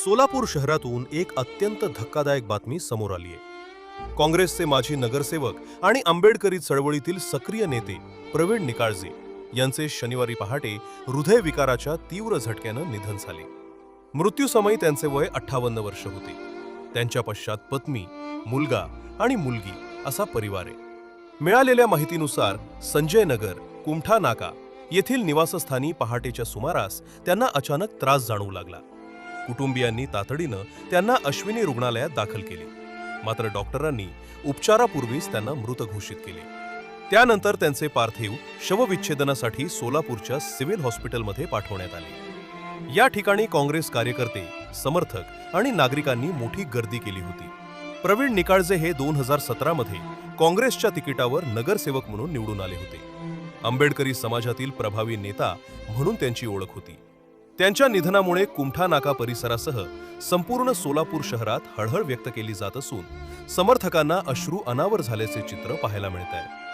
सोलापूर शहरातून एक अत्यंत धक्कादायक बातमी समोर आली आहे। काँग्रेसचे माजी नगरसेवक आणि आंबेडकरी चळवळीतील सक्रिय नेते प्रवीण निकाळजे यांचे शनिवारी पहाटे हृदयविकाराच्या तीव्र झटक्यानं निधन झाले। मृत्यूसमयी त्यांचे वय 58 वर्ष होते। त्यांच्या पश्चात पत्नी, मुलगा आणि मुलगी असा परिवार आहे। मिळालेल्या माहितीनुसार संजय नगर, कुमठा नाका येथील निवासस्थानी पहाटेच्या सुमारास त्यांना अचानक त्रास जाणवू लागला। कुटुंबियांनी तातडीनं त्यांना अश्विनी रुग्णालयात दाखल केले, मात्र डॉक्टरांनी उपचारापूर्वीच त्यांना मृत घोषित केले। त्यानंतर त्यांचे पार्थिव शवविच्छेदनासाठी सोलापूरच्या सिव्हिल हॉस्पिटलमध्ये पाठवण्यात आले। या ठिकाणी काँग्रेस कार्यकर्ते, समर्थक आणि नागरिकांनी मोठी गर्दी केली होती। प्रवीण निकाळजे हे 2017 मध्ये काँग्रेसच्या तिकिटावर नगरसेवक म्हणून निवडून आले होते। आंबेडकरी समाजातील प्रभावी नेता म्हणून त्यांची ओळख होती। त्यांच्या निधनामुळे कुमठा नाका परिसरासह संपूर्ण सोलापूर शहरात हळहळ व्यक्त केली जात असून समर्थकांना अश्रू अनावर झाल्याचे चित्र पाहायला मिळत आहे।